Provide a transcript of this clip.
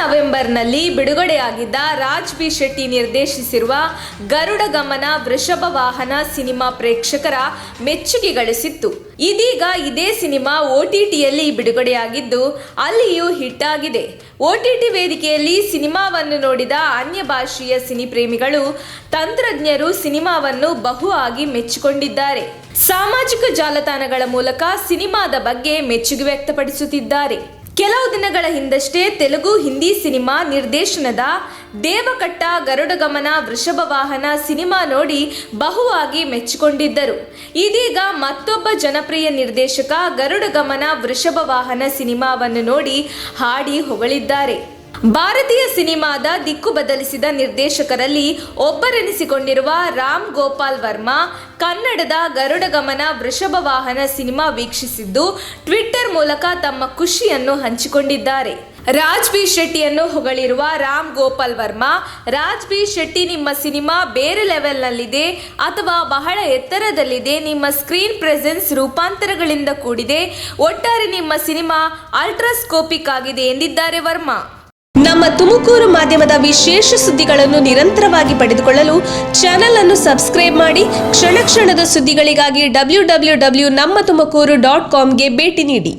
ನವೆಂಬರ್ನಲ್ಲಿ ಬಿಡುಗಡೆಯಾಗಿದ್ದ ರಾಜ್ ಬಿ ಶೆಟ್ಟಿ ನಿರ್ದೇಶಿಸಿರುವ ಗರುಡ ಗಮನ ವೃಷಭ ವಾಹನ ಸಿನಿಮಾ ಪ್ರೇಕ್ಷಕರ ಮೆಚ್ಚುಗೆ ಗಳಿಸಿತ್ತು. ಇದೀಗ ಇದೇ ಸಿನಿಮಾ OTTಯಲ್ಲಿ ಬಿಡುಗಡೆಯಾಗಿದ್ದು ಅಲ್ಲಿಯೂ ಹಿಟ್ ಆಗಿದೆ. OTT ವೇದಿಕೆಯಲ್ಲಿ ಸಿನಿಮಾವನ್ನು ನೋಡಿದ ಅನ್ಯ ಭಾಷೆಯ ಸಿನಿಪ್ರೇಮಿಗಳು ತಂತ್ರಜ್ಞರು ಸಿನಿಮಾವನ್ನು ಬಹು ಆಗಿ ಮೆಚ್ಚಿಕೊಂಡಿದ್ದಾರೆ. ಸಾಮಾಜಿಕ ಜಾಲತಾಣಗಳ ಮೂಲಕ ಸಿನಿಮಾದ ಬಗ್ಗೆ ಮೆಚ್ಚುಗೆ ವ್ಯಕ್ತಪಡಿಸುತ್ತಿದ್ದಾರೆ. ಕೆಲವು ದಿನಗಳ ಹಿಂದಷ್ಟೇ ತೆಲುಗು ಹಿಂದಿ ಸಿನಿಮಾ ನಿರ್ದೇಶನದ ದೇವಕಟ್ಟ ಗರುಡ ಗಮನ ವೃಷಭ ವಾಹನ ಸಿನಿಮಾ ನೋಡಿ ಬಹುವಾಗಿ ಮೆಚ್ಚಿಕೊಂಡಿದ್ದರು. ಇದೀಗ ಮತ್ತೊಬ್ಬ ಜನಪ್ರಿಯ ನಿರ್ದೇಶಕ ಗರುಡ ಗಮನ ವೃಷಭ ವಾಹನ ಸಿನಿಮಾವನ್ನು ನೋಡಿ ಹಾಡಿ ಹೊಗಳಿದ್ದಾರೆ. ಭಾರತೀಯ ಸಿನಿಮಾದ ದಿಕ್ಕು ಬದಲಿಸಿದ ನಿರ್ದೇಶಕರಲ್ಲಿ ಒಬ್ಬರೆನಿಸಿಕೊಂಡಿರುವ ರಾಮ್ ಗೋಪಾಲ್ ವರ್ಮಾ ಕನ್ನಡದ ಗರುಡ ಗಮನ ವೃಷಭ ವಾಹನ ಸಿನಿಮಾ ವೀಕ್ಷಿಸಿದ್ದು ಟ್ವಿಟ್ಟರ್ ಮೂಲಕ ತಮ್ಮ ಖುಷಿಯನ್ನು ಹಂಚಿಕೊಂಡಿದ್ದಾರೆ. ರಾಜ್ ಬಿ ಶೆಟ್ಟಿಯನ್ನು ಹೊಗಳಿರುವ ರಾಮ್ ಗೋಪಾಲ್ ವರ್ಮಾ, ರಾಜ್ ಬಿ ಶೆಟ್ಟಿ, ನಿಮ್ಮ ಸಿನಿಮಾ ಬೇರೆ ಲೆವೆಲ್ನಲ್ಲಿದೆ ಅಥವಾ ಬಹಳ ಎತ್ತರದಲ್ಲಿದೆ. ನಿಮ್ಮ ಸ್ಕ್ರೀನ್ ಪ್ರೆಸೆನ್ಸ್ ರೂಪಾಂತರಗಳಿಂದ ಕೂಡಿದೆ. ಒಟ್ಟಾರೆ ನಿಮ್ಮ ಸಿನಿಮಾ ಅಲ್ಟ್ರಾಸ್ಕೋಪಿಕ್ ಆಗಿದೆ ಎಂದಿದ್ದಾರೆ ವರ್ಮಾ. ನಮ್ಮ ತುಮಕೂರು ಮಾಧ್ಯಮದ ವಿಶೇಷ ಸುದ್ದಿಗಳನ್ನು ನಿರಂತರವಾಗಿ ಪಡೆದುಕೊಳ್ಳಲು ಚಾನೆಲ್ ಅನ್ನು ಸಬ್ಸ್ಕ್ರೈಬ್ ಮಾಡಿ. ಕ್ಷಣ ಕ್ಷಣದ ಸುದ್ದಿಗಳಿಗಾಗಿ www.nammathumakuru.com ಗೆ ಭೇಟಿ ನೀಡಿ.